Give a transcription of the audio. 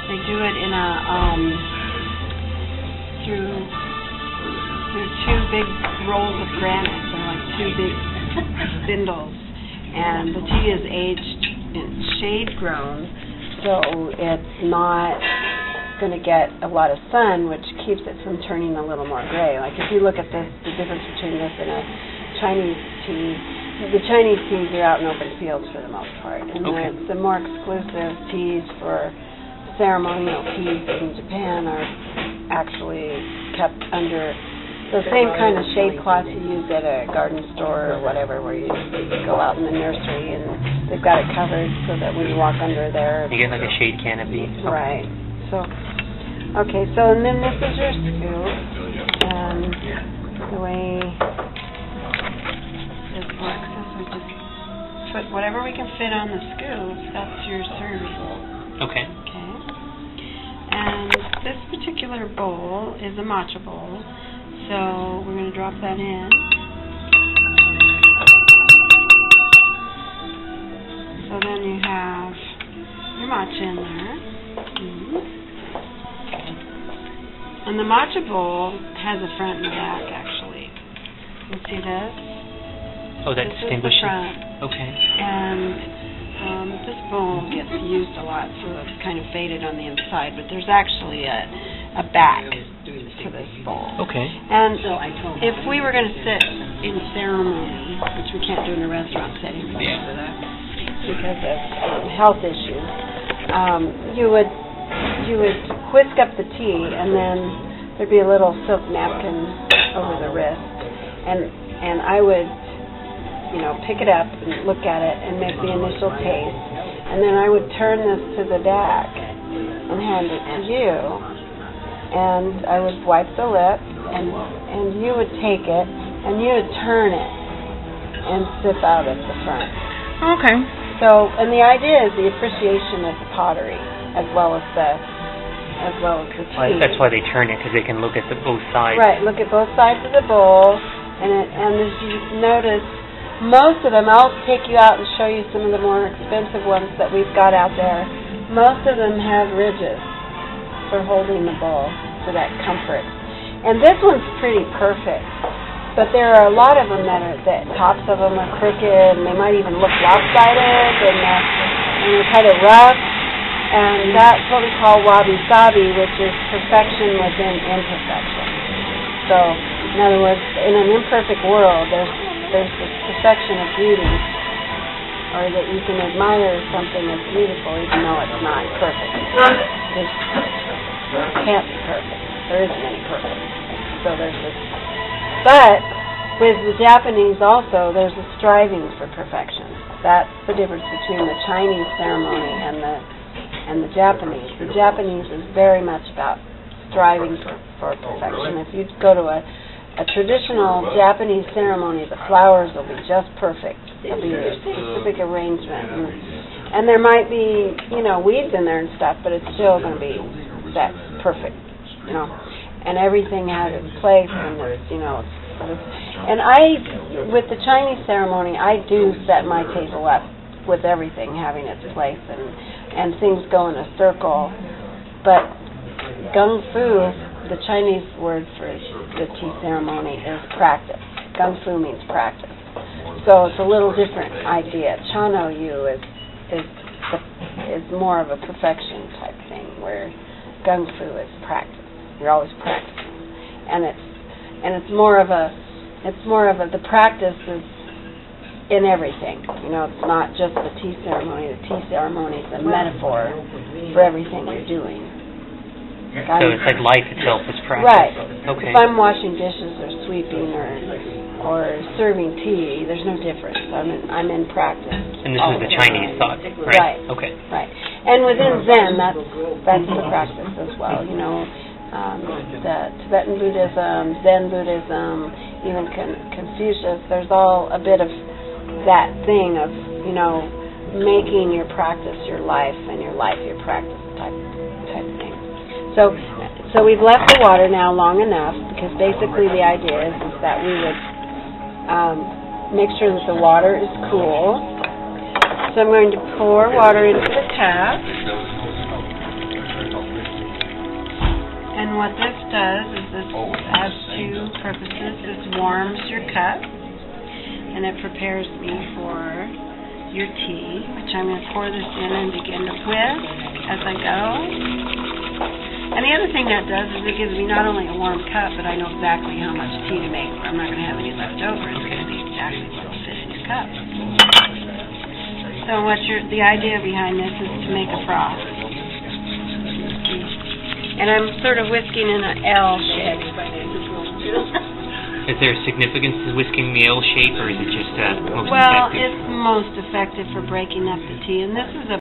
They do it in a through two big rolls of granite. They're like two big spindles, and the tea is aged in shade grown, so it's not going to get a lot of sun, which keeps it from turning a little more gray. Like if you look at this, the difference between this and a Chinese tea, the Chinese teas are out in open fields for the most part, and the more exclusive teas for ceremonial teas in Japan are actually kept under the same kind of shade cloth you use at a garden store or whatever, where you go out in the nursery and they've got it covered so that when you walk under there, you get like a shade canopy. Right. So, okay. So, and then this is your scoop, and the way this works is we just put whatever we can fit on the scoop. That's your serving. Okay. Okay. And this particular bowl is a matcha bowl. So we're going to drop that in. So then you have your matcha in there. And the matcha bowl has a front and a back, actually. You see this? Oh, that distinguishes. This is the front. Okay. And this bowl gets used a lot, so it's kind of faded on the inside, but there's actually a back to this bowl. Okay. And if we were going to sit in ceremony, which we can't do in a restaurant setting because of health issues, you would whisk up the tea, and then there'd be a little silk napkin over the wrist, and I would pick it up and look at it and make the initial taste, and then I would turn this to the back and hand it to you, and I would wipe the lip, and you would take it, and you would turn it and sip out at the front. Okay. So, and the idea is the appreciation of the pottery as well as the tea. That's why they turn it, because they can look at both sides. Right, look at both sides of the bowl, and as you notice, most of them, I'll take you out and show you some of the more expensive ones that we've got out there. Most of them have ridges for holding the bowl for that comfort. And this one's pretty perfect. But there are a lot of them that tops of them are crooked, and they might even look lopsided, and they're kind of rough. And that's what we call wabi-sabi, which is perfection within imperfection. So, in other words, in an imperfect world, there's this perfection of beauty, or that you can admire something that's beautiful even though it's not perfect. It can't be perfect. There isn't any perfect. So there's this. But with the Japanese also, there's a striving for perfection. That's the difference between the Chinese ceremony and the Japanese. The Japanese is very much about striving for perfection. If you go to a traditional Japanese ceremony, the flowers will be just perfect. There'll be a specific arrangement. And there might be, weeds in there and stuff, but it's still going to be that perfect, And everything has its place, and it's, and with the Chinese ceremony, I do set my table up with everything having its place, and things go in a circle. But Gung Fu, the Chinese word for the tea ceremony, is practice. Gung Fu means practice. So it's a little different idea. Chano Yu is more of a perfection type thing, where Gung Fu is practice. You're always practicing, and it's more of the practice is in everything. It's not just the tea ceremony. The tea ceremony is a metaphor for everything you're doing. So it's like life itself is practice. Right. Okay. If I'm washing dishes or sweeping or serving tea, there's no difference. I'm in practice. And this is the Chinese thought, right? Right. Okay. Right. And within Zen, that's the practice as well. The Tibetan Buddhism, Zen Buddhism, even Confucius. There's all a bit of that thing of making your practice your life and your life your practice type thing. So we've left the water now long enough, because basically the idea is that we would make sure that the water is cool. So I'm going to pour water into the tap. And what this does is this has two purposes. This warms your cup, and it prepares me for your tea, which I'm going to pour this in and begin to whisk as I go. And the other thing that does is it gives me not only a warm cup, but I know exactly how much tea to make. I'm not going to have any left over. It's going to be exactly what will fit in your cup. So the idea behind this is to make a froth. And I'm sort of whisking in an L shape. Is there a significance to whisking the L shape, or is it just most Well, effective? it's most effective for breaking up the tea. And this is a